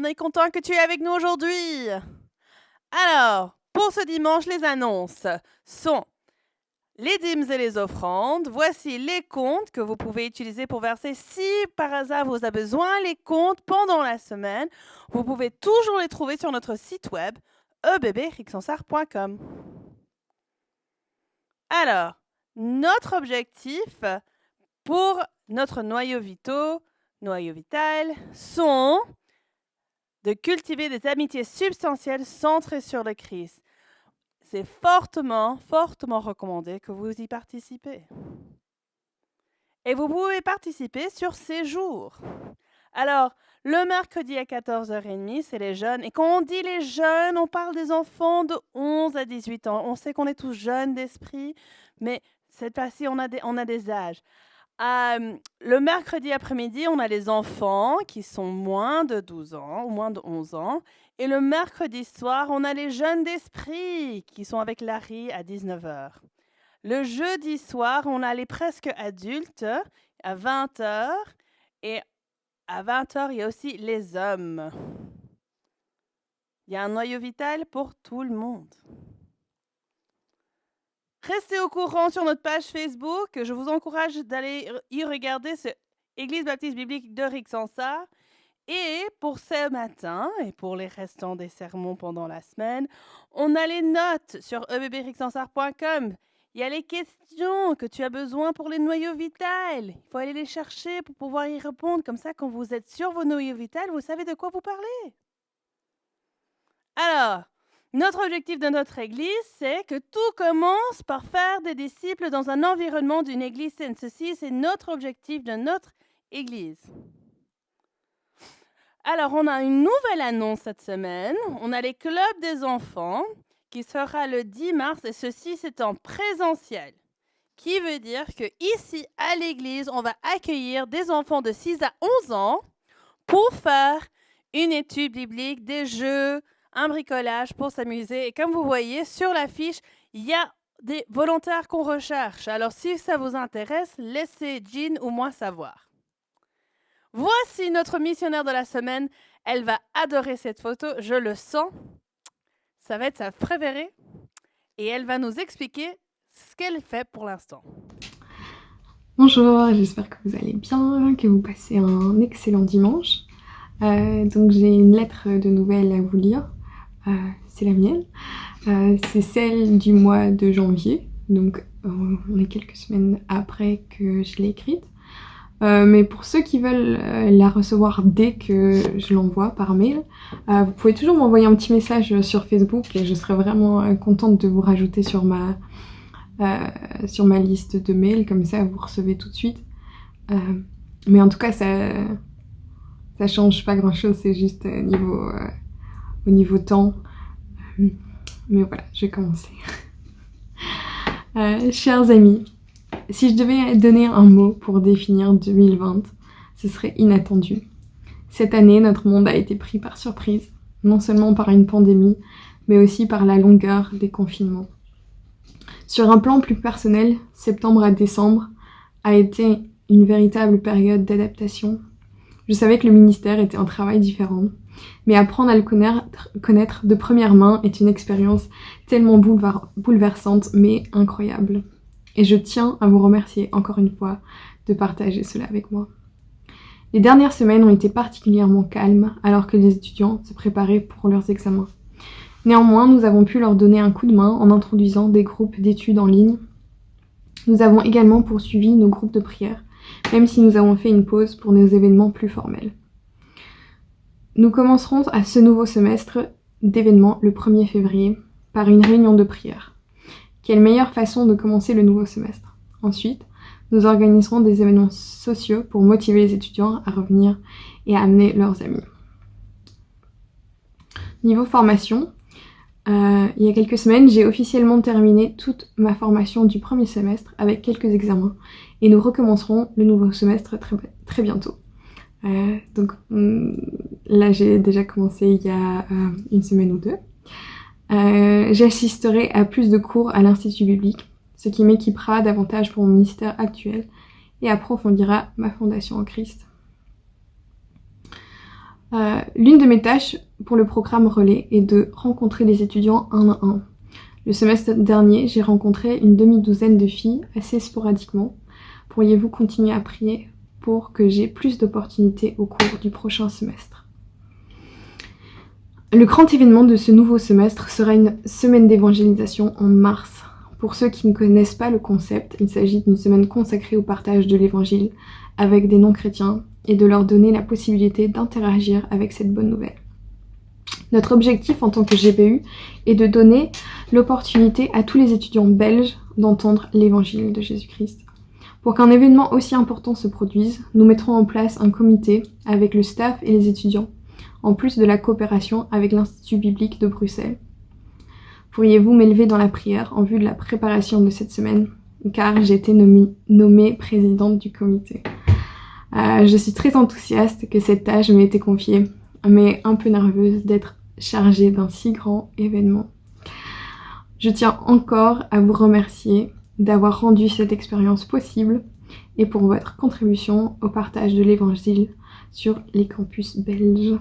est content que tu es avec nous aujourd'hui. Alors, pour ce dimanche, les annonces sont les dîmes et les offrandes. Voici les comptes que vous pouvez utiliser pour verser si par hasard vous avez besoin les comptes pendant la semaine. Vous pouvez toujours les trouver sur notre site web ebbrixensart.com. Alors, notre objectif pour notre noyau vital, sont de cultiver des amitiés substantielles centrées sur le Christ. C'est fortement, fortement recommandé que vous y participez. Et vous pouvez participer sur ces jours. Alors, le mercredi à 14h30, c'est les jeunes. Et quand on dit les jeunes, on parle des enfants de 11 à 18 ans. On sait qu'on est tous jeunes d'esprit, mais cette fois-ci, on a des âges. Le mercredi après-midi, on a les enfants qui sont moins de 12 ans ou moins de 11 ans. Et le mercredi soir, on a les jeunes d'esprit qui sont avec Larry à 19h. Le jeudi soir, on a les presque adultes à 20h. Et à 20h, il y a aussi les hommes. Il y a un noyau vital pour tout le monde. Restez au courant sur notre page Facebook. Je vous encourage d'aller y regarder ce Église baptiste biblique de Rixensart. Et pour ce matin et pour les restants des sermons pendant la semaine, on a les notes sur ebbrixensart.com. Il y a les questions que tu as besoin pour les noyaux vitals. Il faut aller les chercher pour pouvoir y répondre. Comme ça, quand vous êtes sur vos noyaux vitals, vous savez de quoi vous parlez. Alors, notre objectif de notre Église, c'est que tout commence par faire des disciples dans un environnement d'une Église saine. Ceci, c'est notre objectif de notre Église. Alors, on a une nouvelle annonce cette semaine. On a les clubs des enfants qui sera le 10 mars et ceci, c'est en présentiel. Qui veut dire qu'ici, à l'Église, on va accueillir des enfants de 6 à 11 ans pour faire une étude biblique, des jeux, un bricolage pour s'amuser. Et comme vous voyez, sur l'affiche, il y a des volontaires qu'on recherche. Alors, si ça vous intéresse, laissez Jean ou moi savoir. Voici notre missionnaire de la semaine. Elle va adorer cette photo, je le sens. Ça va être sa préférée. Et elle va nous expliquer ce qu'elle fait pour l'instant. Bonjour, j'espère que vous allez bien, que vous passez un excellent dimanche. Donc j'ai une lettre de nouvelles à vous lire. C'est la mienne. C'est celle du mois de janvier. Donc on est quelques semaines après que je l'ai écrite. Mais pour ceux qui veulent la recevoir dès que je l'envoie par mail, vous pouvez toujours m'envoyer un petit message sur Facebook et je serai vraiment contente de vous rajouter sur ma liste de mails, comme ça vous recevez tout de suite. Mais en tout cas, ça change pas grand chose, c'est juste au niveau temps. Mais voilà, je vais commencer. Chers amis, si je devais donner un mot pour définir 2020, ce serait inattendu. Cette année, notre monde a été pris par surprise, non seulement par une pandémie, mais aussi par la longueur des confinements. Sur un plan plus personnel, septembre à décembre a été une véritable période d'adaptation. Je savais que le ministère était un travail différent, mais apprendre à le connaître de première main est une expérience tellement bouleversante mais incroyable. Et je tiens à vous remercier encore une fois de partager cela avec moi. Les dernières semaines ont été particulièrement calmes alors que les étudiants se préparaient pour leurs examens. Néanmoins, nous avons pu leur donner un coup de main en introduisant des groupes d'études en ligne. Nous avons également poursuivi nos groupes de prière, même si nous avons fait une pause pour nos événements plus formels. Nous commencerons à ce nouveau semestre d'événements le 1er février par une réunion de prière. Quelle meilleure façon de commencer le nouveau semestre. Ensuite, nous organiserons des événements sociaux pour motiver les étudiants à revenir et à amener leurs amis. Niveau formation, il y a quelques semaines, j'ai officiellement terminé toute ma formation du premier semestre avec quelques examens et nous recommencerons le nouveau semestre très bientôt. Donc là, j'ai déjà commencé il y a une semaine ou deux. J'assisterai à plus de cours à l'Institut biblique, ce qui m'équipera davantage pour mon ministère actuel et approfondira ma fondation en Christ. L'une de mes tâches pour le programme Relais est de rencontrer les étudiants un à un. Le semestre dernier, j'ai rencontré une demi-douzaine de filles assez sporadiquement. Pourriez-vous continuer à prier pour que j'ai plus d'opportunités au cours du prochain semestre? Le grand événement de ce nouveau semestre sera une semaine d'évangélisation en mars. Pour ceux qui ne connaissent pas le concept, il s'agit d'une semaine consacrée au partage de l'évangile avec des non-chrétiens et de leur donner la possibilité d'interagir avec cette bonne nouvelle. Notre objectif en tant que GBU est de donner l'opportunité à tous les étudiants belges d'entendre l'évangile de Jésus-Christ. Pour qu'un événement aussi important se produise, nous mettrons en place un comité avec le staff et les étudiants, en plus de la coopération avec l'Institut biblique de Bruxelles. Pourriez-vous m'élever dans la prière en vue de la préparation de cette semaine, car j'ai été nommée présidente du comité. Je suis très enthousiaste que cette tâche m'ait été confiée, mais un peu nerveuse d'être chargée d'un si grand événement. Je tiens encore à vous remercier d'avoir rendu cette expérience possible et pour votre contribution au partage de l'évangile sur les campus belges.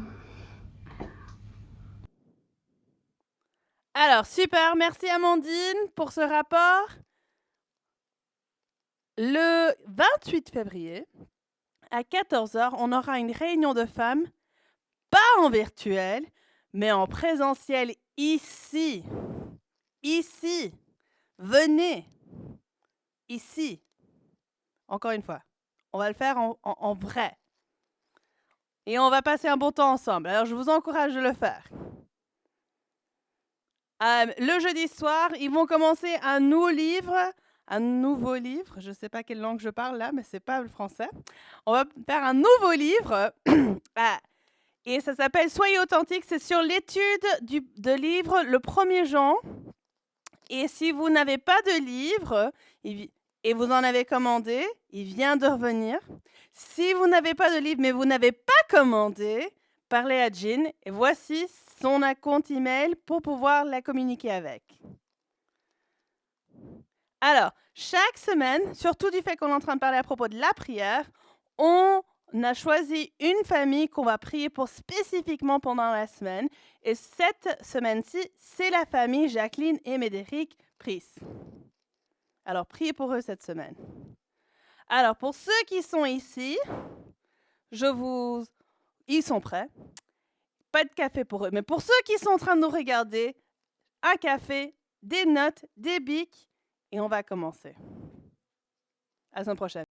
Alors, super, merci Amandine pour ce rapport. Le 28 février, à 14h, on aura une réunion de femmes, pas en virtuel, mais en présentiel ici. Ici. Venez. Ici. Encore une fois, on va le faire en vrai. Et on va passer un bon temps ensemble. Alors, je vous encourage de le faire. Le jeudi soir, ils vont commencer un nouveau livre, je ne sais pas quelle langue je parle là, mais c'est pas le français. On va faire un nouveau livre, et ça s'appelle « Soyez authentique », c'est sur l'étude de livre le 1er Jean. Et si vous n'avez pas de livre, et vous en avez commandé, il vient de revenir. Si vous n'avez pas de livre, mais vous n'avez pas commandé, parlez à Jean, et voici son compte email pour pouvoir la communiquer avec. Alors, chaque semaine, surtout du fait qu'on est en train de parler à propos de la prière, on a choisi une famille qu'on va prier pour spécifiquement pendant la semaine. Et cette semaine-ci, c'est la famille Jacqueline et Médéric Price. Alors, priez pour eux cette semaine. Alors, pour ceux qui sont ici, ils sont prêts. Pas de café pour eux. Mais pour ceux qui sont en train de nous regarder, un café, des notes, des bics, et on va commencer. À la semaine prochaine.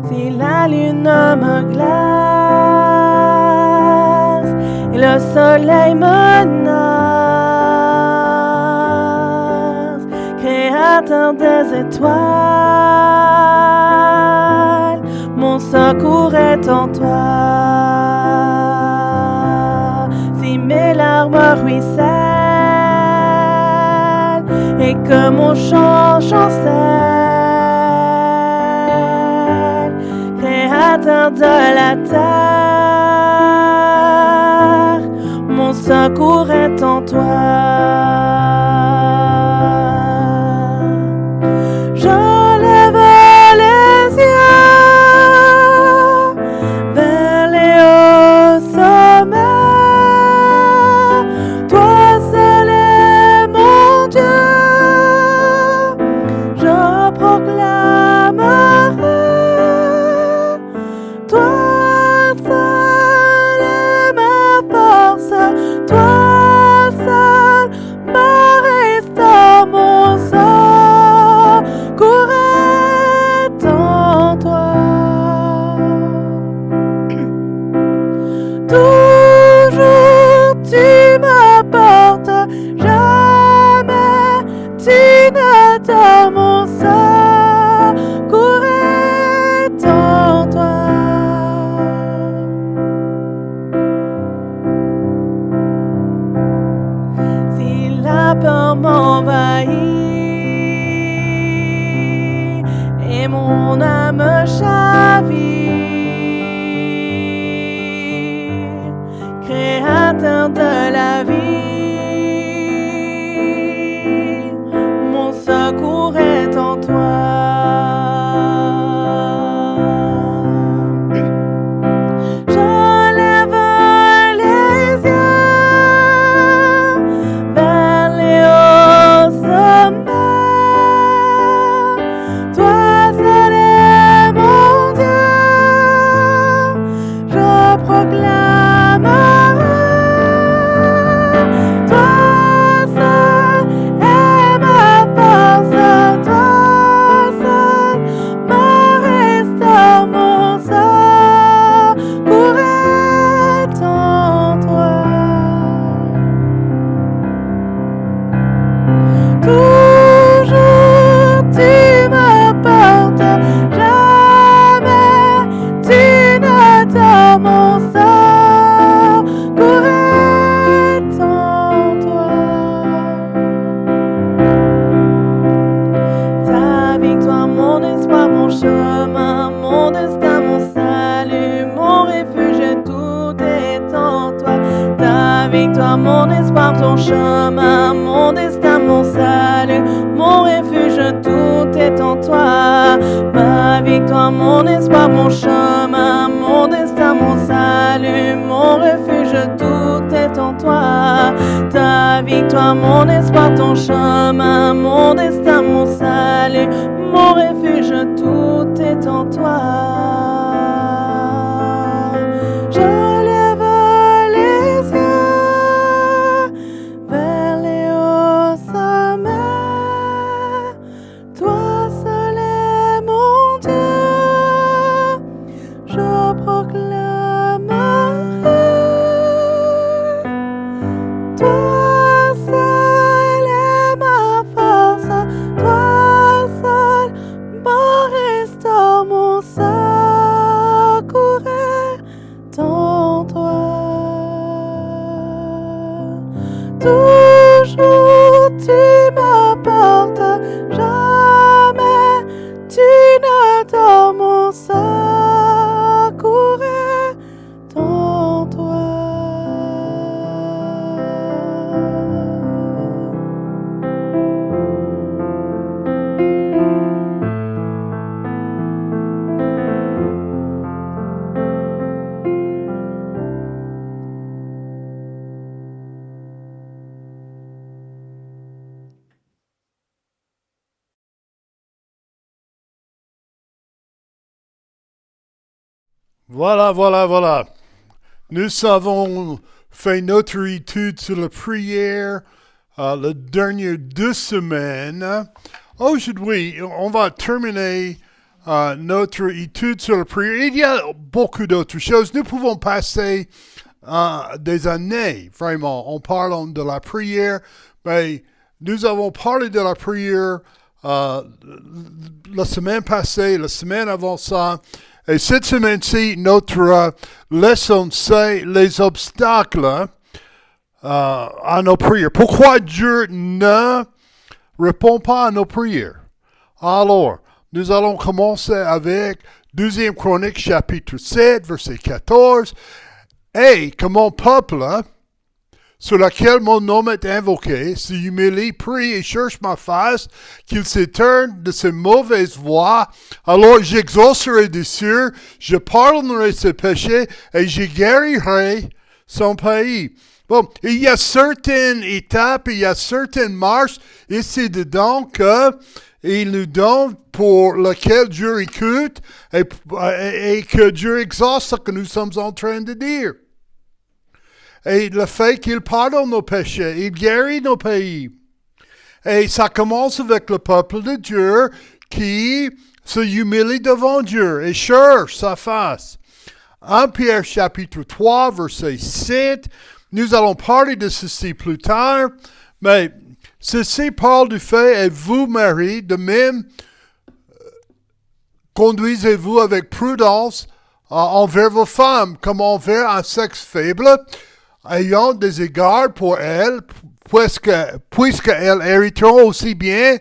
Si la lune me glace et le soleil menace, créateur des étoiles, mon secours est en toi. Si mes larmes ruissellent et que mon chant chancelle, créateur de la terre, mon secours est en toi. Je lève les yeux vers les hauts sommets, toi seul est mon Dieu, je proclamerai. Toi seul est ma force, toi chemin, mon destin, mon salut, mon refuge, tout est en toi. Ma victoire, mon espoir, mon chemin, mon destin, mon salut, mon refuge, tout est en toi. Ta victoire, mon espoir, ton chemin, mon destin, mon salut, mon refuge, tout est en toi. Je lève les yeux vers les hauts sommets. Toi seul est mon Dieu. Je proclamerai. Toi seul est ma force. Toi seul me restaure, mon secours est en toi. Toujours tu m'apportes, jamais tu ne dors, mon secours est en toi. Voilà. Nous avons fait notre étude sur la prière les dernières 2 semaines. Aujourd'hui, on va terminer notre étude sur la prière. Il y a beaucoup d'autres choses. Nous pouvons passer des années, vraiment, en parlant de la prière, mais nous avons parlé de la prière la semaine passée, la semaine avant ça. Et cette semaine-ci, notre leçon, c'est les obstacles à nos prières. Pourquoi Dieu ne répond pas à nos prières? Alors, nous allons commencer avec 2 Chronique, chapitre 7, verset 14. Et que mon peuple, sur lequel mon nom est invoqué, s'humilie, prie et cherche ma face, qu'il s'éterne de ses mauvaises voies, alors j'exaucerai des cieux, je pardonnerai ses péchés et je guérirai son pays. Bon, il y a certaines étapes, il y a certaines marches ici dedans qu'il nous donne pour lesquelles Dieu écoute et que Dieu exauce ce que nous sommes en train de dire. Et le fait qu'il pardonne nos péchés, il guérit nos pays. Et ça commence avec le peuple de Dieu qui se humilie devant Dieu et cherche sa face. 1 Pierre chapitre 3, verset 7, nous allons parler de ceci plus tard, mais ceci parle du fait, et vous, maris, de même, conduisez-vous avec prudence envers vos femmes, comme envers un sexe faible, ayant des égards pour elles, puisqu'elles hériteront aussi bien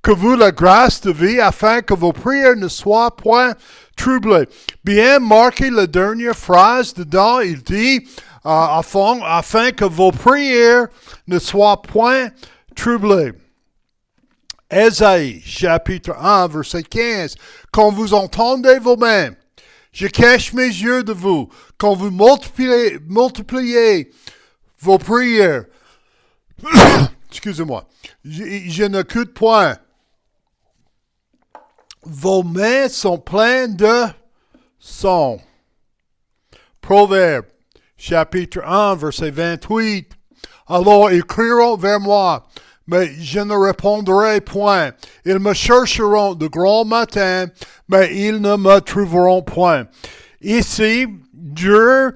que vous la grâce de vie, afin que vos prières ne soient point troublées. Bien marquez la dernière phrase dedans, il dit, afin que vos prières ne soient point troublées. Ésaïe, chapitre 1, verset 15. Quand vous entendez vous-même, je cache mes yeux de vous. Quand vous multipliez vos prières, excusez-moi, je n'écoute point. Vos mains sont pleines de sang. Proverbe, chapitre 1, verset 28. Alors ils crieront vers moi, mais je ne répondrai point. Ils me chercheront de grand matin, mais ils ne me trouveront point. Ici, Dieu,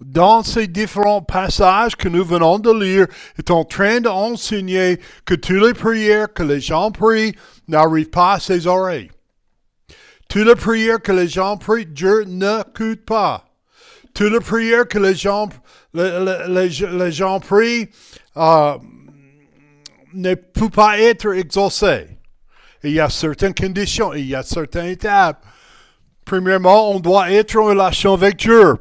dans ces différents passages que nous venons de lire, est en train d'enseigner que toutes les prières que les gens prient n'arrivent pas à ses oreilles. Toutes les prières que les gens prient, Dieu n'écoute pas. Toutes les prières que les gens prient ne peuvent pas être exaucées. Il y a certaines conditions, il y a certaines étapes. Premièrement, on doit être en relation avec Dieu.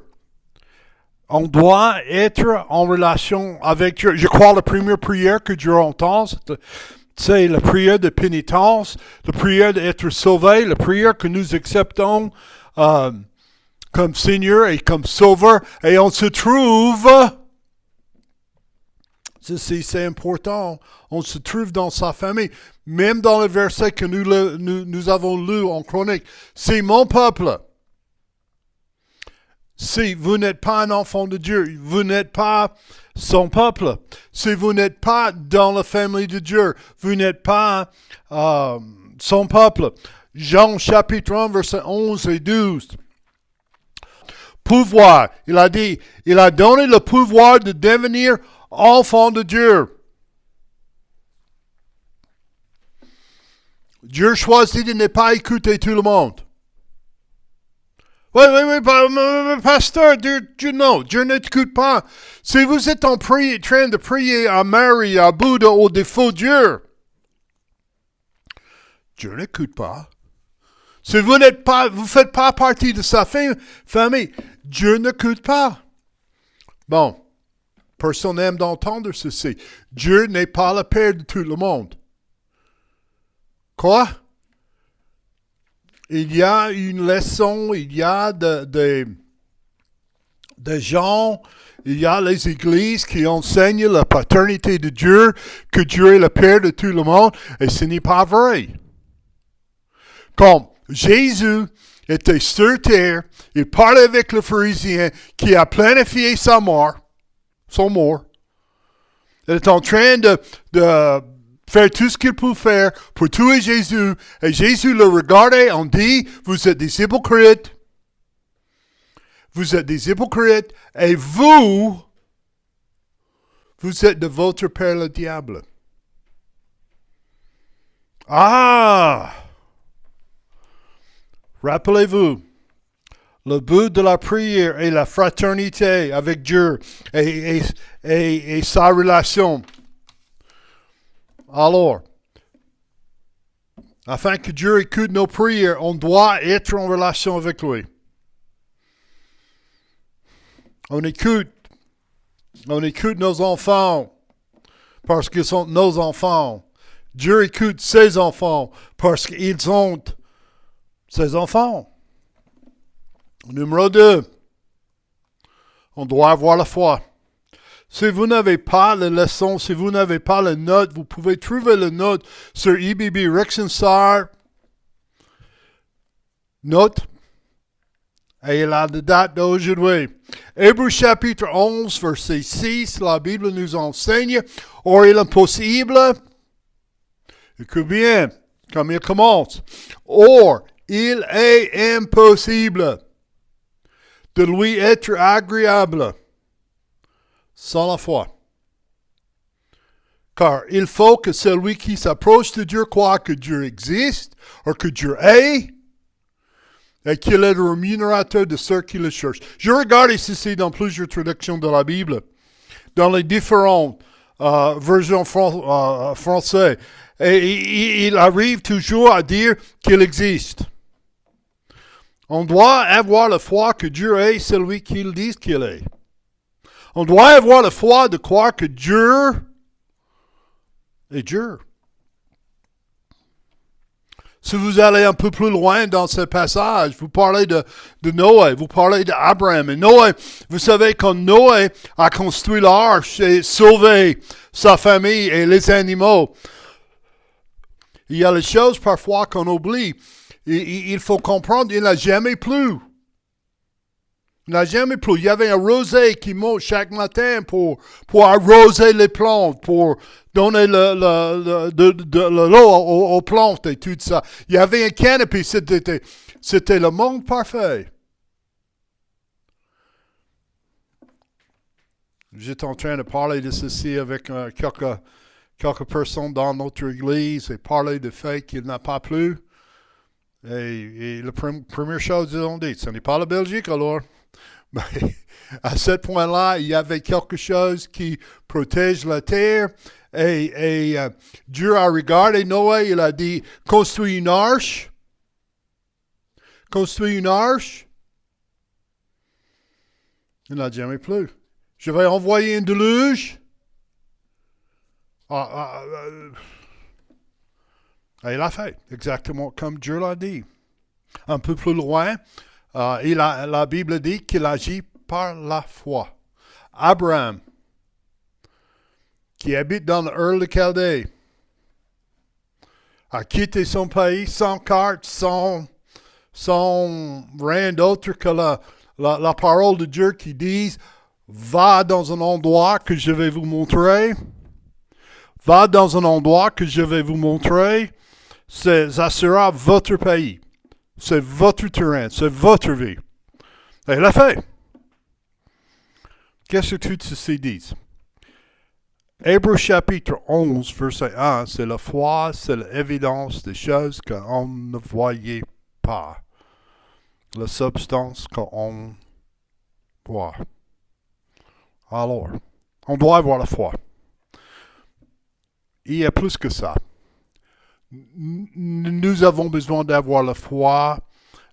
On doit être en relation avec Dieu. Je crois que la première prière que Dieu entend, c'est la prière de pénitence, la prière d'être sauvé, la prière que nous acceptons comme Seigneur et comme Sauveur. Et on se trouve, ceci c'est important, on se trouve dans sa famille. Même dans le verset que nous avons lu en chronique, c'est mon peuple. Si vous n'êtes pas un enfant de Dieu, vous n'êtes pas son peuple. Si vous n'êtes pas dans la famille de Dieu, vous n'êtes pas son peuple. Jean chapitre 1, verset 11 et 12. Pouvoir. Il a dit, il a donné le pouvoir de devenir enfant de Dieu. Dieu choisit de ne pas écouter tout le monde. Oui, pasteur, Dieu non, Dieu n'écoute pas. Si vous êtes en train de prier à Marie, à Bouddha ou des faux dieux, Dieu n'écoute pas. Si vous ne faites pas partie de sa famille, Dieu n'écoute pas. Bon, personne n'aime d'entendre ceci. Dieu n'est pas le Père de tout le monde. Quoi? Il y a une leçon, il y a des gens, il y a les églises qui enseignent la paternité de Dieu, que Dieu est le Père de tout le monde, et ce n'est pas vrai. Comme Jésus était sur terre, il parlait avec le pharisien qui a planifié sa mort, son mort. Il est en train de faire tout ce qu'il peut faire pour tuer Jésus. Et Jésus le regardait et dit, vous êtes des hypocrites. Vous êtes des hypocrites. Et vous êtes de votre père le diable. Ah! Rappelez-vous, le but de la prière est la fraternité avec Dieu et sa relation. Alors, afin que Dieu écoute nos prières, on doit être en relation avec lui. On écoute nos enfants parce qu'ils sont nos enfants. Dieu écoute ses enfants parce qu'ils sont ses enfants. Numéro 2, on doit avoir la foi. Si vous n'avez pas la leçon, si vous n'avez pas la note, vous pouvez trouver la note sur EBB Reconcile. Note. Et il a la date d'aujourd'hui. Hébreux chapitre 11, verset 6, la Bible nous enseigne. Or, il est possible, écoute bien, comme il commence. Or, il est impossible de lui être agréable sans la foi. Car il faut que celui qui s'approche de Dieu croit que Dieu existe, ou que Dieu est, et qu'il est le rémunérateur de ceux qui le cherchent. Je regarde ceci dans plusieurs traductions de la Bible, dans les différentes versions françaises, et il arrive toujours à dire qu'il existe. On doit avoir la foi que Dieu est celui qu'il dit qu'il est. On doit avoir la foi de croire que Dieu est Dieu. Si vous allez un peu plus loin dans ce passage, vous parlez de Noé, vous parlez d'Abraham. Et Noé, vous savez, quand Noé a construit l'arche et sauvé sa famille et les animaux, il y a les choses parfois qu'on oublie. Il faut comprendre, il n'a jamais plu. Il n'a jamais plu. Il y avait un rosée qui monte chaque matin pour arroser les plantes, pour donner l'eau aux plantes et tout ça. Il y avait un canopy, c'était le monde parfait. J'étais en train de parler de ceci avec quelques personnes dans notre église et parler du fait qu'il n'a pas plu. Et la première chose qu'ils ont dit, ce n'est pas la Belgique alors. Mais à ce point-là, il y avait quelque chose qui protège la terre. Et Dieu a regardé Noé, il a dit, construis une arche. Construis une arche. Il n'a jamais plu. Je vais envoyer un déluge. Il a fait exactement comme Dieu l'a dit. Un peu plus loin, la Bible dit qu'il agit par la foi. Abraham, qui habite dans l'Ur de Chaldée, a quitté son pays sans carte, sans rien d'autre que la parole de Dieu qui dit « Va dans un endroit que je vais vous montrer. Va dans un endroit que je vais vous montrer. Ça sera votre pays. C'est votre terrain. C'est votre vie. » Et il l'a fait. Qu'est-ce que tout ceci dit? Hébreux chapitre 11, verset 1, c'est la foi, c'est l'évidence des choses qu'on ne voyait pas. La substance qu'on voit. Alors, on doit avoir la foi. Il y a plus que ça. Nous avons besoin d'avoir la foi.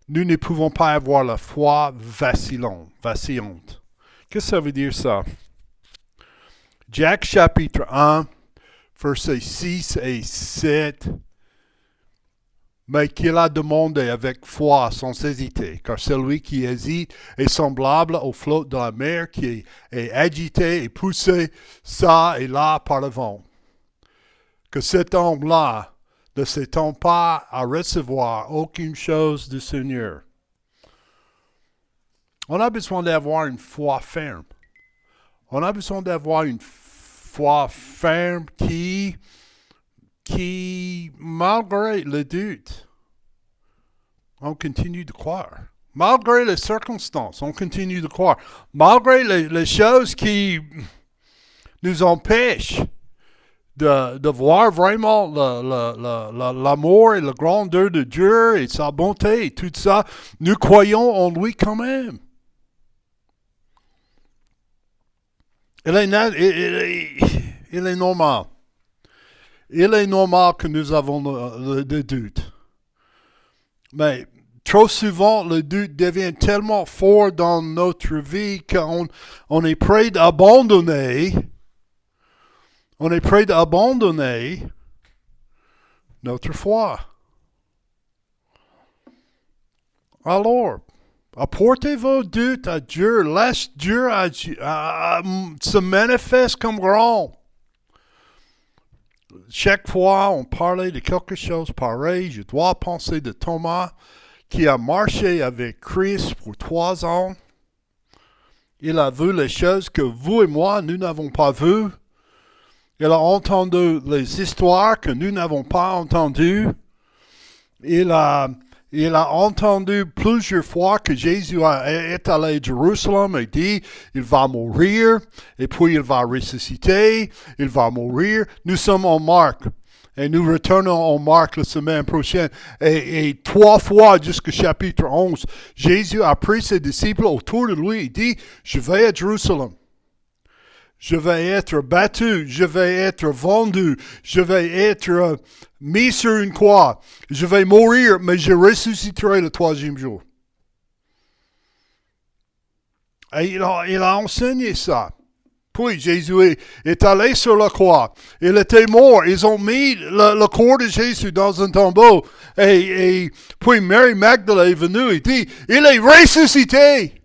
Nous ne pouvons pas avoir la foi vacillante. Qu'est-ce que ça veut dire ça? Jacques chapitre 1, versets 6 et 7. Mais qu'il a demandé avec foi sans hésiter, car celui qui hésite est semblable aux flottes de la mer qui est agité et poussé ça et là par le vent. Que cet homme-là ne s'étend pas à recevoir aucune chose du Seigneur. On a besoin d'avoir une foi ferme. On a besoin d'avoir une foi ferme qui, malgré le doute, on continue de croire. Malgré les circonstances, on continue de croire. Malgré les choses qui nous empêchent de voir vraiment l'amour et la grandeur de Dieu et sa bonté et tout ça, nous croyons en lui quand même. Il est normal. Il est normal que nous avons des doutes. Mais trop souvent, le doute devient tellement fort dans notre vie qu'on est prêt d'abandonner. On est prêt d'abandonner notre foi. Alors, apportez vos doutes à Dieu. Laisse Dieu se manifeste comme grand. Chaque fois, on parlait de quelque chose pareil. Je dois penser de Thomas qui a marché avec Christ pour 3 ans. Il a vu les choses que vous et moi, nous n'avons pas vues. Il a entendu les histoires que nous n'avons pas entendues. Il a entendu plusieurs fois que Jésus est allé à Jérusalem et dit, il va mourir, et puis il va ressusciter, il va mourir. Nous sommes en Marc, et nous retournons en Marc la semaine prochaine. Et 3 fois jusqu'au chapitre 11, Jésus a pris ses disciples autour de lui et dit, je vais à Jérusalem. Je vais être battu, je vais être vendu, je vais être mis sur une croix, je vais mourir, mais je ressusciterai le 3e jour. Et il a enseigné ça. Puis Jésus est allé sur la croix. Il était mort. Ils ont mis le corps de Jésus dans un tombeau. Et puis Mary Magdalene est venue et dit, il est ressuscité.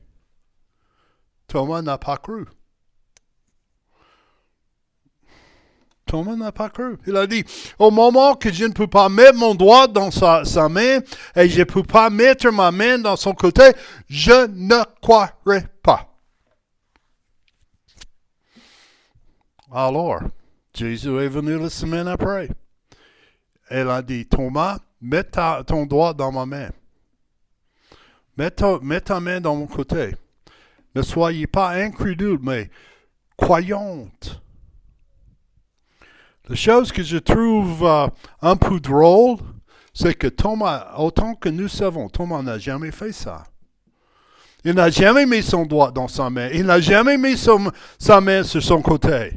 Thomas n'a pas cru. Thomas n'a pas cru. Il a dit, au moment que je ne peux pas mettre mon doigt dans sa main et je ne peux pas mettre ma main dans son côté, je ne croirai pas. Alors, Jésus est venu la semaine après. Elle a dit, Thomas, mets ton doigt dans ma main. Mets ta main dans mon côté. Ne soyez pas incrédule, mais croyante. La chose que je trouve un peu drôle, c'est que Thomas, autant que nous savons, Thomas n'a jamais fait ça. Il n'a jamais mis son doigt dans sa main. Il n'a jamais mis sa main sur son côté.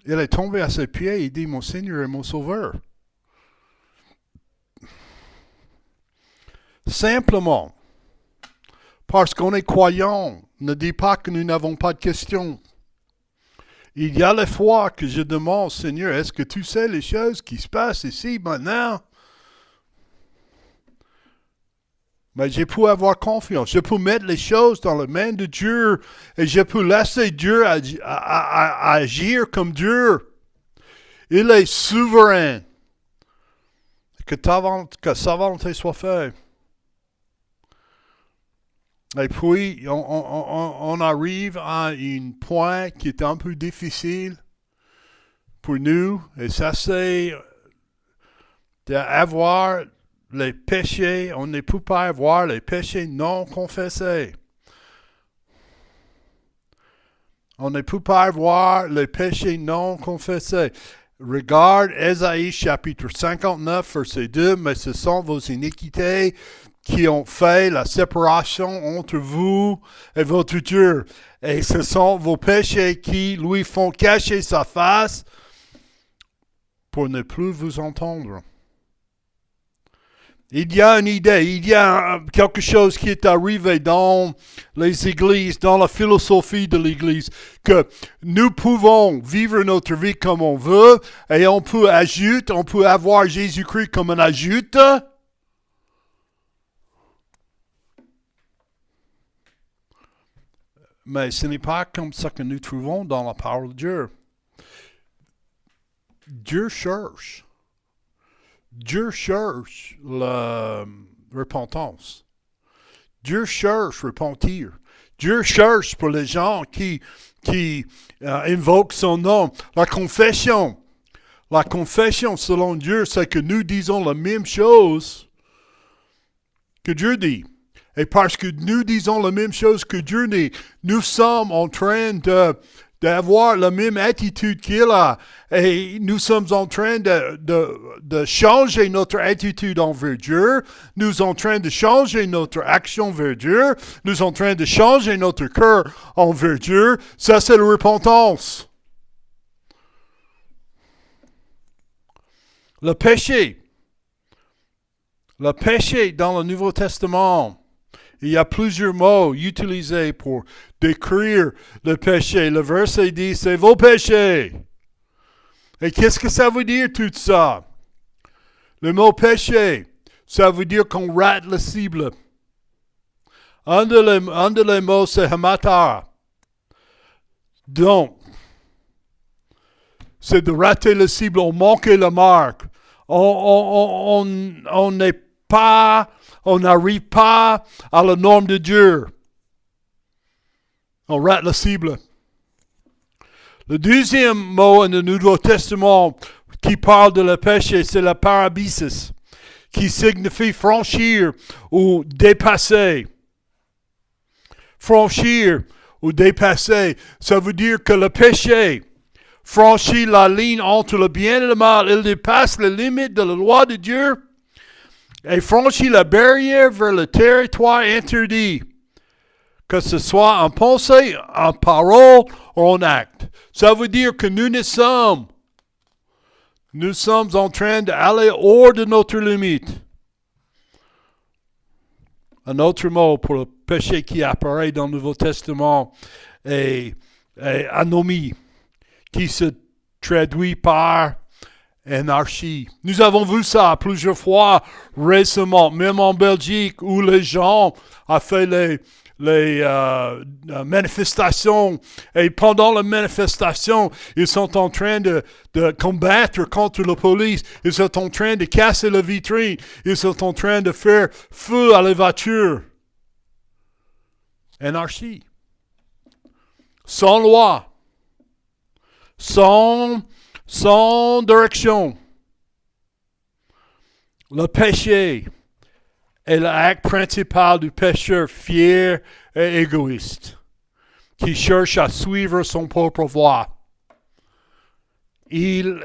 Il est tombé à ses pieds et dit, mon Seigneur et mon Sauveur. Simplement, parce qu'on est croyant, ne dit pas que nous n'avons pas de questions. Il y a les fois que je demande, Seigneur, est-ce que tu sais les choses qui se passent ici maintenant? Mais je peux avoir confiance. Je peux mettre les choses dans les mains de Dieu et je peux laisser Dieu agir comme Dieu. Il est souverain. Que sa volonté soit faite. Et puis, on arrive à un point qui est un peu difficile pour nous. Et ça, c'est d'avoir les péchés. On ne peut pas avoir les péchés non confessés. On ne peut pas avoir les péchés non confessés. Regarde Ésaïe chapitre 59, verset 2, mais ce sont vos iniquités qui ont fait la séparation entre vous et votre Dieu. Et ce sont vos péchés qui lui font cacher sa face pour ne plus vous entendre. Il y a une idée, il y a quelque chose qui est arrivé dans les églises, dans la philosophie de l'église, que nous pouvons vivre notre vie comme on veut et on peut avoir Jésus-Christ comme un ajoute. Mais ce n'est pas comme ça que nous trouvons dans la parole de Dieu. Dieu cherche la repentance. Dieu cherche repentir. Dieu cherche pour les gens qui invoquent son nom. La confession selon Dieu, c'est que nous disons la même chose que Dieu dit. Et parce que nous disons la même chose que Dieu dit, nous sommes en train d'avoir la même attitude qu'il a. Et nous sommes en train de changer notre attitude envers Dieu. Nous sommes en train de changer notre action vers Dieu. Nous sommes en train de changer notre cœur envers Dieu. Ça, c'est la repentance. Le péché dans le Nouveau Testament. Il y a plusieurs mots utilisés pour décrire le péché. Le verset dit, c'est vos péchés. Et qu'est-ce que ça veut dire tout ça? Le mot péché, ça veut dire qu'on rate la cible. Un de les mots, c'est hamata. Donc, c'est de rater la cible, on manque la marque. On n'arrive pas à la norme de Dieu. On rate la cible. Le deuxième mot dans le Nouveau Testament qui parle de le péché, c'est la parabisis, qui signifie franchir ou dépasser. Franchir ou dépasser, ça veut dire que le péché franchit la ligne entre le bien et le mal. Il dépasse les limites de la loi de Dieu et franchit la barrière vers le territoire interdit, que ce soit en pensée, en parole ou en acte. Ça veut dire que nous sommes en train d'aller hors de notre limite. Un autre mot pour le péché qui apparaît dans le Nouveau Testament est anomie, qui se traduit par anarchie. Nous avons vu ça plusieurs fois récemment, même en Belgique, où les gens ont fait les manifestations, et pendant la manifestation, ils sont en train de combattre contre la police, ils sont en train de casser la vitrine, ils sont en train de faire feu à la voiture. Anarchie. Sans loi. Sans direction. Le péché est l'acte principal du pécheur fier et égoïste, qui cherche à suivre son propre voie. Il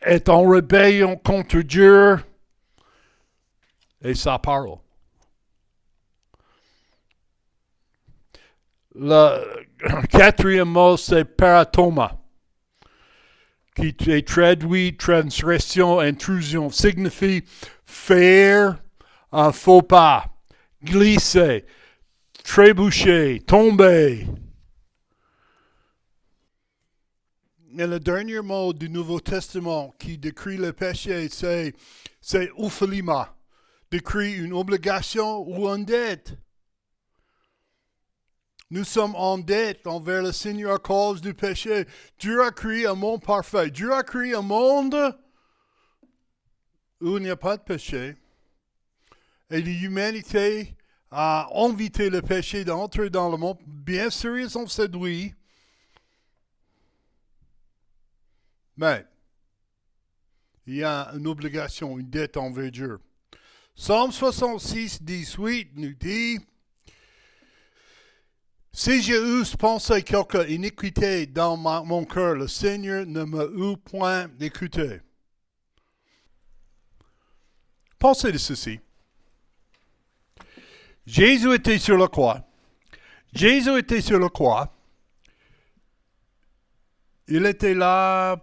est en rébellion contre Dieu et sa parole. Le quatrième mot, c'est paratoma, qui est traduit transgression, intrusion, signifie faire un faux pas, glisser, trébuché, tombé. Et le dernier mot du Nouveau Testament qui décrit le péché, c'est ouphalima, décrit une obligation ou une dette. Nous sommes en dette envers le Seigneur à cause du péché. Dieu a créé un monde parfait. Dieu a créé un monde où il n'y a pas de péché. Et l'humanité a invité le péché d'entrer dans le monde. Bien sûr, ils ont séduit. Mais il y a une obligation, une dette envers Dieu. Psaume 66, 18 nous dit, si j'ai eusse pensé quelque iniquité dans mon cœur, le Seigneur ne me eût point écouté. Pensez de ceci. Jésus était sur la croix. Jésus était sur la croix. Il était là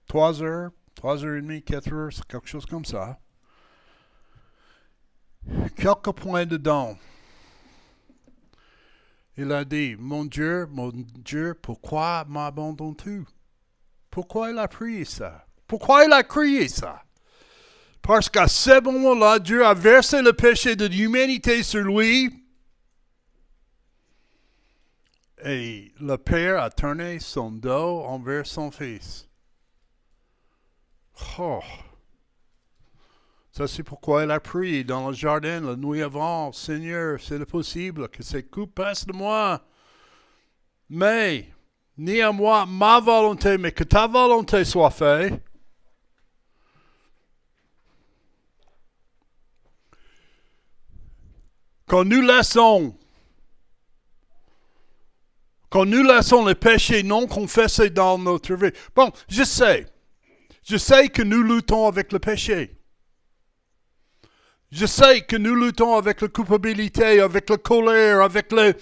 3 heures, 3 heures et demie, 4 heures, c'est quelque chose comme ça. Quelques points dedans. Il a dit, mon Dieu, pourquoi m'abandonnes-tu? Pourquoi il a prié ça? Pourquoi il a crié ça? Parce qu'à ce moment-là, Dieu a versé le péché de l'humanité sur lui. Et le Père a tourné son dos envers son Fils. Oh. Ça, c'est pourquoi il a prié dans le jardin la nuit avant. Seigneur, c'est possible que cette coupe passe de moi. Mais, ni à moi ma volonté, mais que ta volonté soit faite. Quand nous laissons les péchés non confessés dans notre vie. Bon, je sais que nous luttons avec le péché. Je sais que nous luttons avec la culpabilité, avec la colère, avec le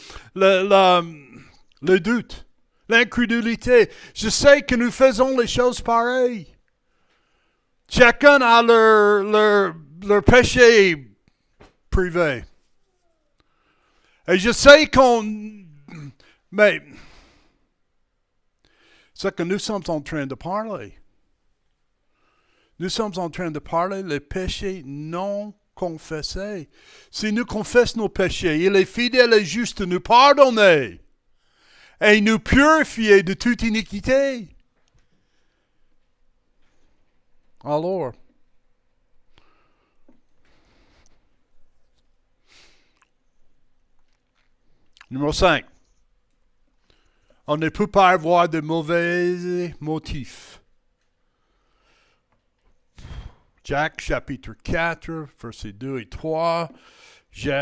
doute, l'incrédulité. Je sais que nous faisons les choses pareilles. Chacun a leur péché privé. Et je sais mais c'est que nous sommes en train de parler. Nous sommes en train de parler des péchés non confessés. Si nous confessons nos péchés, il est fidèle et juste de nous pardonner et nous purifier de toute iniquité. Alors, numéro 5. On ne peut pas avoir de mauvais motifs. Jacques chapitre 4, versets 2 et 3.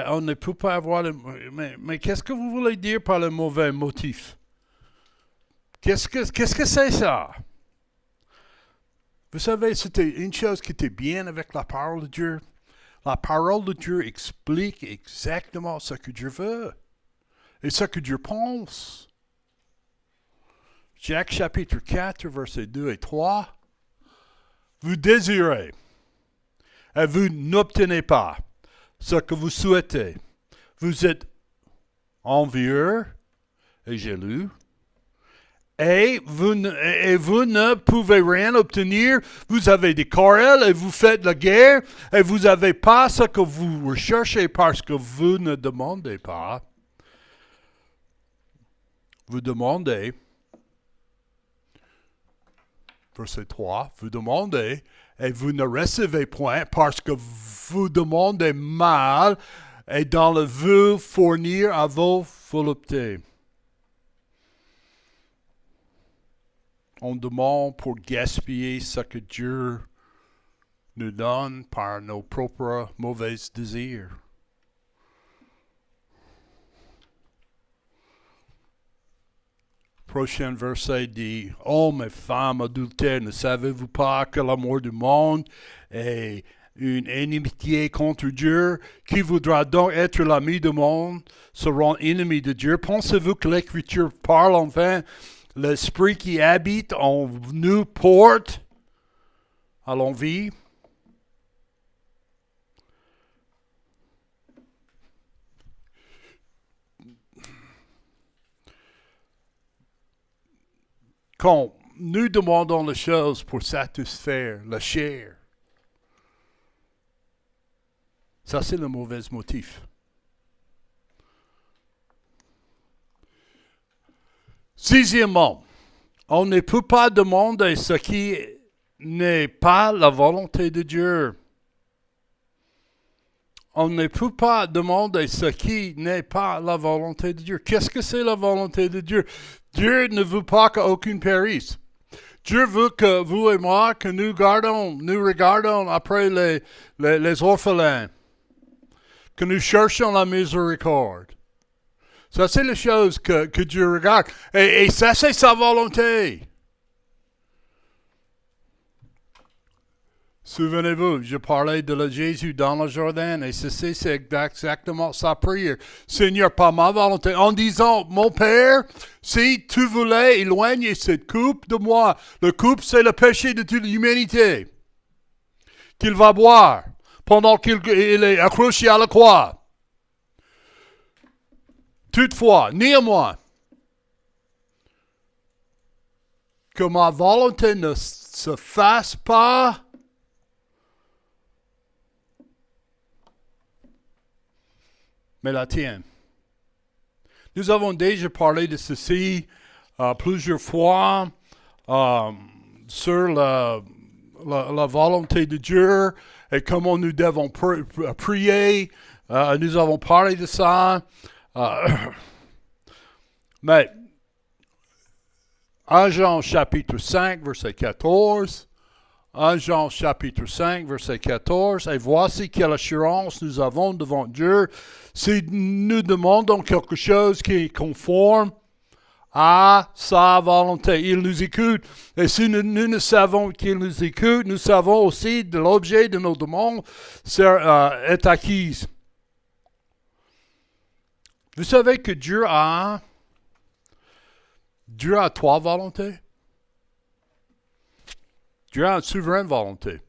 On ne peut pas avoir... Mais qu'est-ce que vous voulez dire par le mauvais motif? Qu'est-ce que c'est ça? Vous savez, c'était une chose qui était bien avec la parole de Dieu. La parole de Dieu explique exactement ce que Dieu veut et ce que Dieu pense. Jacques chapitre 4, versets 2 et 3. Vous désirez et vous n'obtenez pas ce que vous souhaitez. Vous êtes envieux et jaloux. Et vous ne pouvez rien obtenir. Vous avez des querelles et vous faites la guerre. Et vous n'avez pas ce que vous recherchez parce que vous ne demandez pas. Vous demandez. Verset 3. Vous demandez et vous ne recevez point parce que vous demandez mal et dans le vœu fournir à vos volontés. On demande pour gaspiller ce que Dieu nous donne par nos propres mauvais désirs. Prochain verset dit, « Hommes et femmes adultères, ne savez-vous pas que l'amour du monde est une inimitié contre Dieu? Qui voudra donc être l'ami du monde sera ennemi de Dieu? Pensez-vous que l'Écriture parle enfin l'Esprit qui habite en nous porte à l'envie? » quand nous demandons les choses pour satisfaire la chair, ça c'est le mauvais motif. Sixièmement, on ne peut pas demander ce qui n'est pas la volonté de Dieu. On ne peut pas demander ce qui n'est pas la volonté de Dieu. Qu'est-ce que c'est la volonté de Dieu? Dieu ne veut pas qu'aucun périsse. Dieu veut que vous et moi, que nous regardons après les orphelins, que nous cherchions la miséricorde. Ça, c'est les choses que Dieu regarde. Et ça, c'est sa volonté. Souvenez-vous, je parlais de Jésus dans le Jourdain, et ceci, c'est exactement sa prière. Seigneur, pas ma volonté. En disant, mon Père, si tu voulais éloigner cette coupe de moi, le coupe, c'est le péché de toute l'humanité qu'il va boire pendant qu'il est accroché à la croix. Toutefois, néanmoins, que ma volonté ne se fasse pas, mais la tienne. Nous avons déjà parlé de ceci plusieurs fois sur la volonté de Dieu et comment nous devons prier. Nous avons parlé de ça. Mais 1 Jean chapitre 5, verset 14, 1 Jean chapitre 5, verset 14, et voici quelle assurance nous avons devant Dieu si nous demandons quelque chose qui est conforme à sa volonté. Il nous écoute, et si nous savons qu'il nous écoute, nous savons aussi que l'objet de nos demandes est acquise. Vous savez que Dieu a trois volontés. Dieu a une souveraine volonté.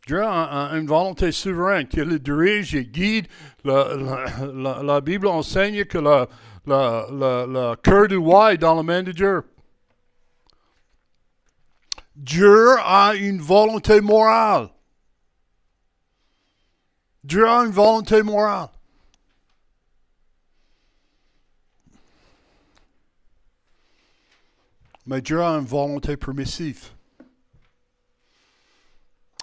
Dieu a une volonté souveraine qui le dirige et guide. La Bible enseigne que le cœur du roi est dans la main de Dieu. Dieu a une volonté morale. Dieu a une volonté morale. Mais Dieu a une volonté permissive.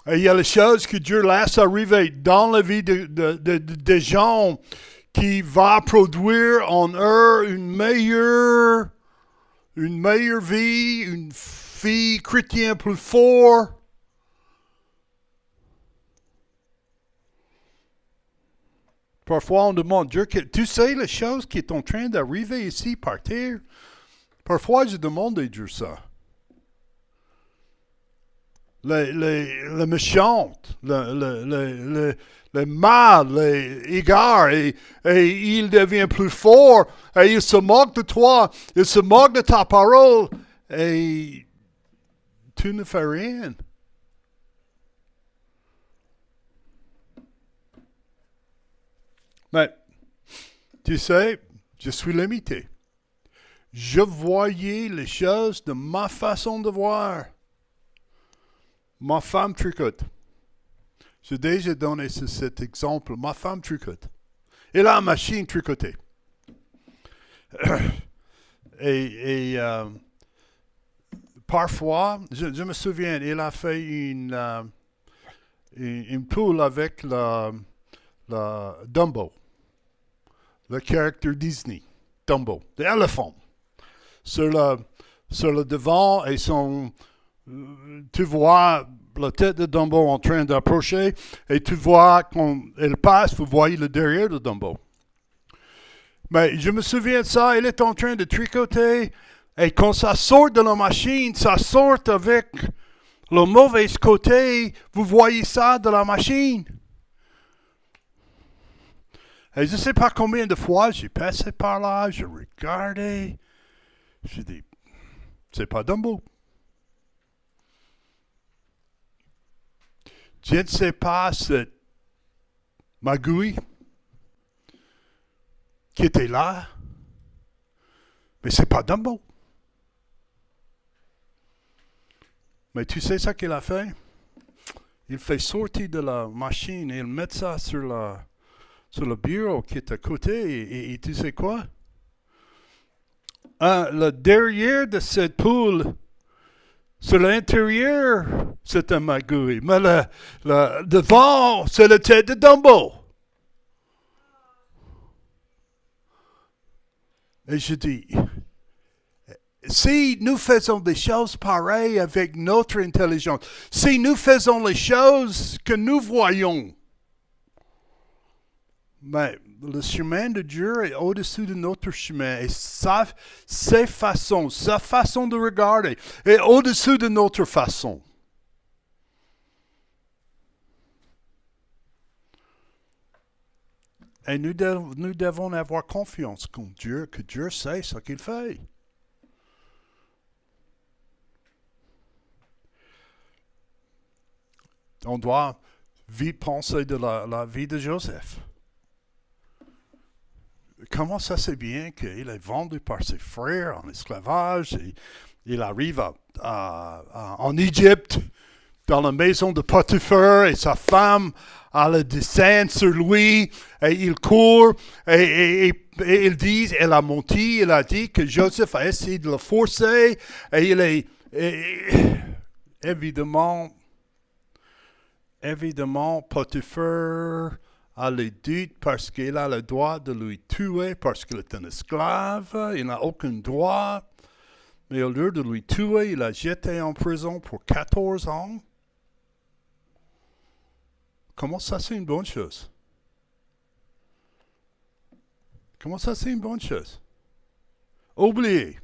Et il y a les choses que Dieu laisse arriver dans la vie des gens qui va produire en eux une meilleure vie, une vie chrétienne plus forte. Parfois on demande, Dieu, tu sais les choses qui sont en train d'arriver ici par terre? Parfois, je demande à Dieu ça. Les méchantes, les mal, les égards, et il devient plus fort, et il se moque de toi, il se moque de ta parole, et tu ne fais rien. Mais, tu sais, je suis limité. Je voyais les choses de ma façon de voir. Ma femme tricote. J'ai déjà donné cet exemple. Ma femme tricote. Elle a une machine tricotée. et parfois, je me souviens, elle a fait une poule avec le Dumbo. Le caractère Disney. Dumbo. L'éléphant. Sur le devant et tu vois la tête de Dumbo en train d'approcher et tu vois quand elle passe, vous voyez le derrière de Dumbo. Mais je me souviens de ça, elle est en train de tricoter et quand ça sort de la machine, ça sort avec le mauvais côté, vous voyez ça de la machine. Et je ne sais pas combien de fois j'ai passé par là, je regardais. J'ai dit, c'est pas Dumbo. Je ne sais pas cette magouille qui était là, mais c'est pas Dumbo. Mais tu sais ce qu'il a fait? Il fait sortir de la machine et il met ça sur le bureau qui est à côté. Et tu sais quoi? Le derrière de cette poule, sur l'intérieur, c'est un magouille. Mais le devant, c'est la tête de Dumbo. Et je dis, si nous faisons des choses pareilles avec notre intelligence, si nous faisons les choses que nous voyons, mais le chemin de Dieu est au-dessus de notre chemin et sa façon de regarder est au-dessus de notre façon. Et nous devons avoir confiance en Dieu, que Dieu sait ce qu'il fait. On doit vite penser de la vie de Joseph. Comment ça c'est bien qu'il est vendu par ses frères en esclavage et il arrive en Égypte, dans la maison de Potiphar, et sa femme a le descend sur lui, et il court, et ils disent, elle a menti, elle a dit que Joseph a essayé de le forcer, et il est évidemment, Potiphar a les doutes parce qu'il a le droit de lui tuer, parce qu'il est un esclave, il n'a aucun droit. Mais au lieu de lui tuer, il l'a jeté en prison pour 14 ans. Comment ça, c'est une bonne chose? Comment ça, c'est une bonne chose? Oubliez.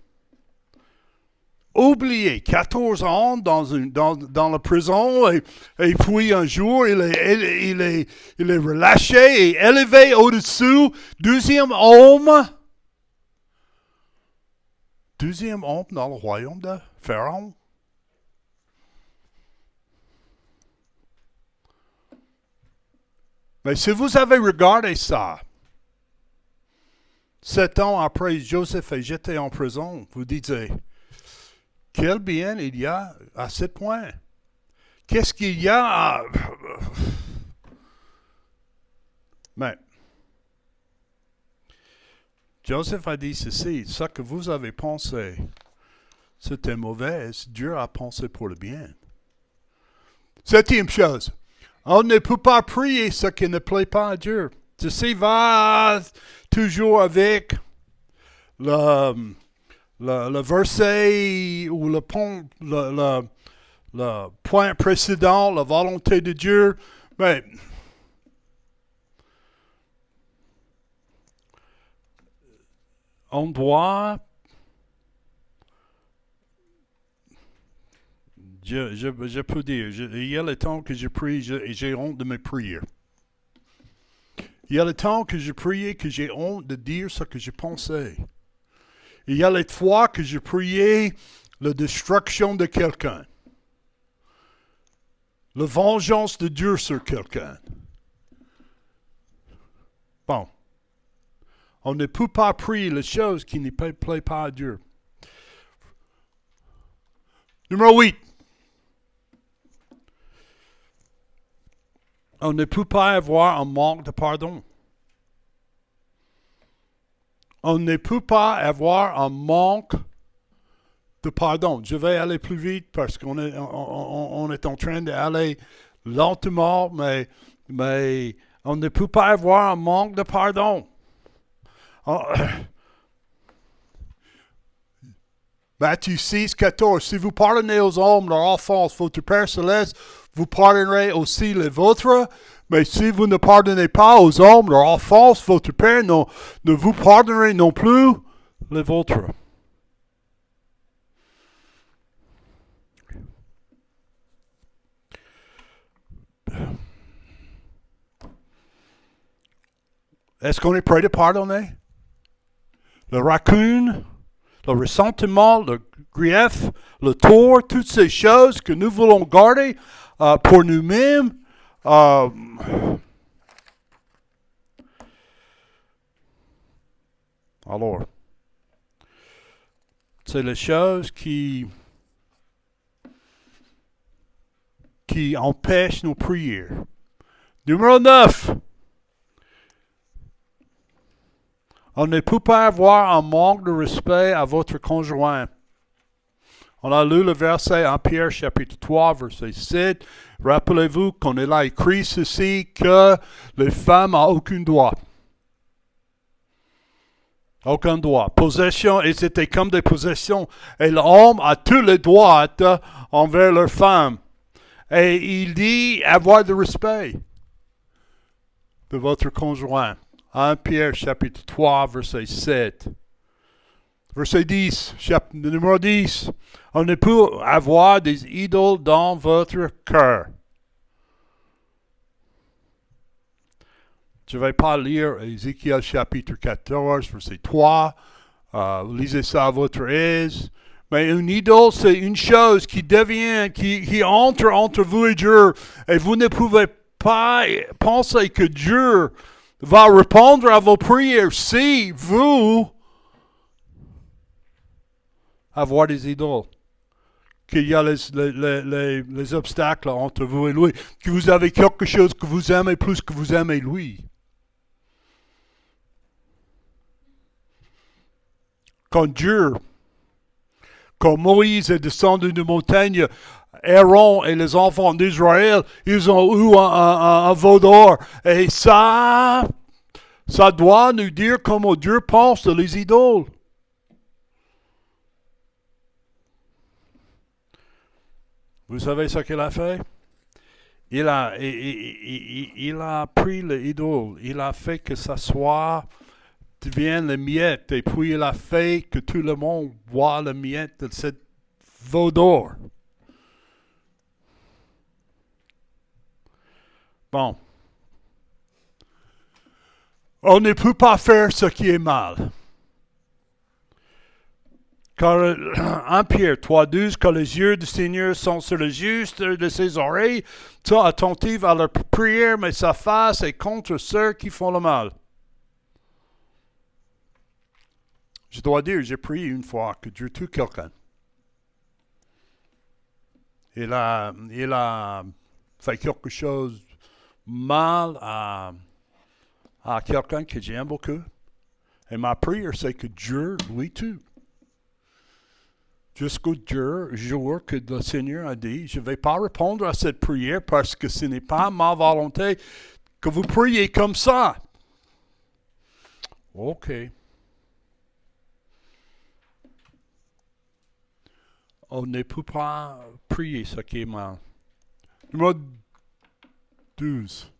14 ans dans la prison et puis un jour il est relâché et élevé au-dessus, deuxième homme dans le royaume de Pharaon. Mais si vous avez regardé ça, 7 ans après Joseph est jeté en prison, vous dites, quel bien il y a à ce point? Qu'est-ce qu'il y a à... Mais, Joseph a dit ceci, ce que vous avez pensé, c'était mauvais, Dieu a pensé pour le bien. Septième chose, on ne peut pas prier ce qui ne plaît pas à Dieu. Ceci va toujours avec le verset ou le point précédent, la volonté de Dieu. Mais on doit... Je peux dire, il y a le temps que je prie et j'ai honte de mes prières. Il y a le temps que je priais que j'ai honte de dire ce que je pensais. Il y a les fois que je priais la destruction de quelqu'un. La vengeance de Dieu sur quelqu'un. Bon. On ne peut pas prier les choses qui ne plaisent pas à Dieu. Numéro 8. On ne peut pas avoir un manque de pardon. On ne peut pas avoir un manque de pardon. Je vais aller plus vite parce qu'on est, on est en train d'aller lentement, mais on ne peut pas avoir un manque de pardon. Matthieu 6, 14. Si vous pardonnez aux hommes leur offense, votre Père céleste vous pardonnerez aussi les vôtres. Mais si vous ne pardonnez pas aux hommes leur offense, votre Père ne vous pardonnerez non plus les vôtres. Est-ce qu'on est prêt de pardonner? Le raccoon, le ressentiment, le grief, le tort, toutes ces choses que nous voulons garder pour nous-mêmes. Alors, c'est les choses qui qui empêchent nos prières. Numéro 9. On ne peut pas avoir un manque de respect à votre conjoint. On a lu le verset en Pierre chapitre 3, verset 7. Rappelez-vous qu'on est là écrit ceci, que les femmes n'ont aucun droit. Aucun droit. Possession, et c'était comme des possessions. Et l'homme a tous les droits envers leur femme. Et il dit avoir du respect de votre conjoint. 1 Pierre chapitre 3, verset 7. Verset 10, numéro 10. On ne peut avoir des idoles dans votre cœur. Je ne vais pas lire Ézéchiel chapitre 14, verset 3. Lisez ça à votre aise. Mais une idole, c'est une chose qui devient, qui entre entre vous et Dieu. Et vous ne pouvez pas penser que Dieu va répondre à vos prières si vous avoir des idoles. Qu'il y a les obstacles entre vous et lui. Que vous avez quelque chose que vous aimez plus que vous aimez lui. Quand Moïse est descendu de montagne, Aaron et les enfants d'Israël, ils ont eu un veau d'or. Et ça doit nous dire comment Dieu pense de les idoles. Vous savez ce qu'il a fait? Il a pris l'idole, il a fait que ça devienne les miettes, et puis il a fait que tout le monde voit les miettes de cette veau d'or. Bon. On ne peut pas faire ce qui est mal. Car 1 Pierre 3,12, car les yeux du Seigneur sont sur le juste, de ses oreilles sont attentives à leur prière, mais sa face est contre ceux qui font le mal. Je dois dire, j'ai prié une fois que Dieu tue quelqu'un. Il a fait quelque chose mal à quelqu'un que j'aime beaucoup. Et ma prière, c'est que Dieu lui tue. Jusqu'au jour que le Seigneur a dit, je ne vais pas répondre à cette prière parce que ce n'est pas ma volonté que vous priez comme ça. OK. On ne peut pas prier ce qui est mal. Numéro 12.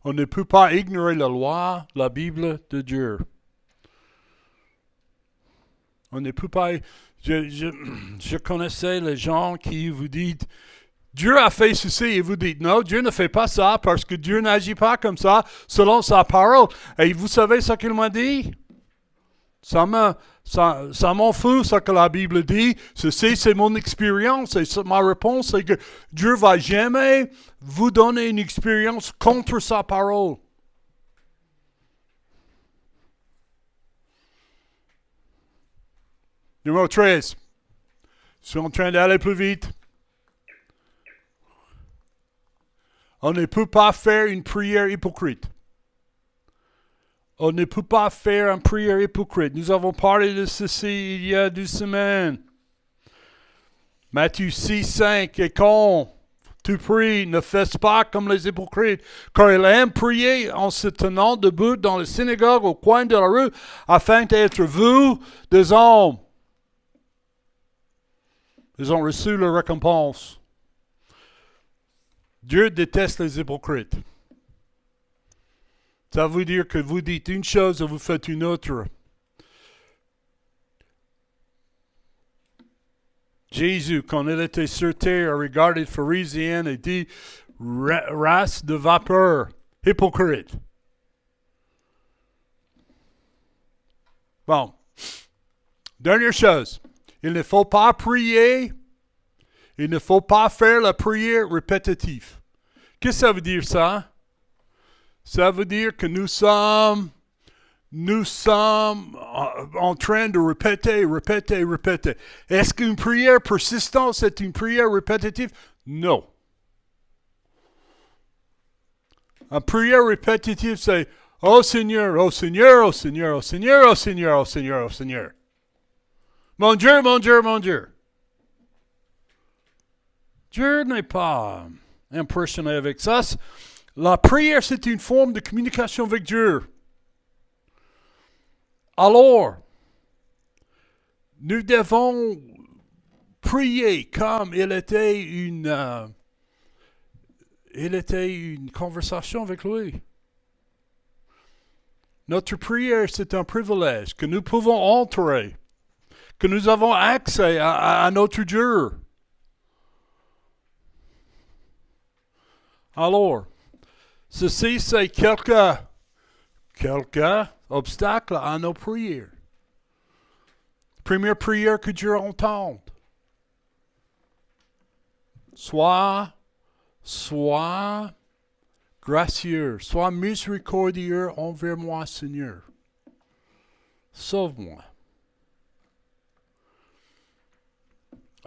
On ne peut pas ignorer la loi, la Bible de Dieu. On ne peut pas... Je connaissais les gens qui vous disent, Dieu a fait ceci, et vous dites, non, Dieu ne fait pas ça parce que Dieu n'agit pas comme ça selon sa parole. Et vous savez ce qu'il m'a dit? Ça m'en fout ce que la Bible dit. Ceci, c'est mon expérience. Et ma réponse, c'est que Dieu ne va jamais vous donner une expérience contre sa parole. Numéro 13. Je suis en train d'aller plus vite. On ne peut pas faire une prière hypocrite. On ne peut pas faire une prière hypocrite. Nous avons parlé de ceci il y a 2 semaines. Matthieu 6, 5. Et quand tu pries, ne fais pas comme les hypocrites, car ils aiment prier en se tenant debout dans la synagogue au coin de la rue, afin d'être vus des hommes. Ils ont reçu leur récompense. Dieu déteste les hypocrites. Ça veut dire que vous dites une chose et vous faites une autre. Jésus, quand il était sur terre, a regardé les pharisiens et dit, race de vapeur, hypocrite. Bon. Dernière chose. Il ne faut pas prier. Il ne faut pas faire la prière répétitive. Qu'est-ce que ça veut dire ça? Ça veut dire que nous sommes en train de répéter. Est-ce qu'une prière persistante, c'est une prière répétitive? Non. Une prière répétitive, c'est oh Seigneur, oh Seigneur, oh Seigneur, oh Seigneur, oh Seigneur, oh Seigneur, oh Seigneur. Mon Dieu, mon Dieu, mon Dieu. Dieu n'est pas impressionné avec ça. La prière, c'est une forme de communication avec Dieu. Alors, nous devons prier comme il était une conversation avec lui. Notre prière, c'est un privilège que nous pouvons entrer, que nous avons accès à notre Dieu. Alors, ceci, c'est quelques obstacles à nos prières. Première prière que Dieu entende. Sois gracieux, sois miséricordieux envers moi, Seigneur. Sauve-moi.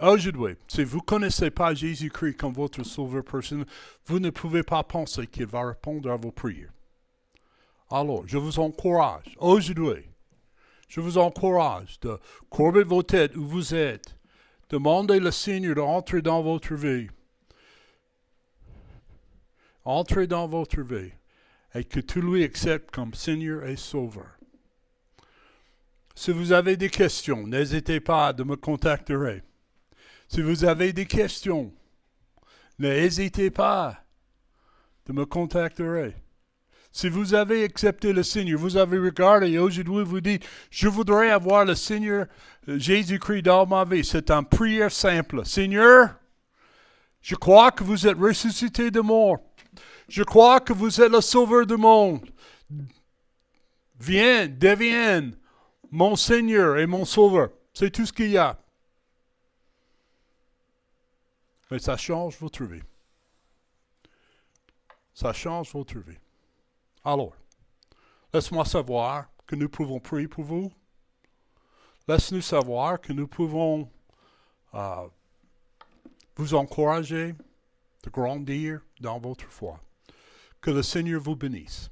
Aujourd'hui, si vous ne connaissez pas Jésus-Christ comme votre sauveur personnel, vous ne pouvez pas penser qu'il va répondre à vos prières. Alors, je vous encourage, aujourd'hui, je vous encourage de courber vos têtes où vous êtes. Demandez au Seigneur d'entrer dans votre vie. Entrez dans votre vie et que tu lui acceptes comme Seigneur et Sauveur. Si vous avez des questions, n'hésitez pas de me contacter. Si vous avez des questions, n'hésitez pas de me contacter. Si vous avez accepté le Seigneur, vous avez regardé et aujourd'hui vous dites, je voudrais avoir le Seigneur Jésus-Christ dans ma vie. C'est une prière simple. Seigneur, je crois que vous êtes ressuscité de mort. Je crois que vous êtes le sauveur du monde. Devienne mon Seigneur et mon sauveur. C'est tout ce qu'il y a. Mais ça change votre vie. Ça change votre vie. Alors, laisse-moi savoir que nous pouvons prier pour vous. Laisse-nous savoir que nous pouvons vous encourager de grandir dans votre foi. Que le Seigneur vous bénisse.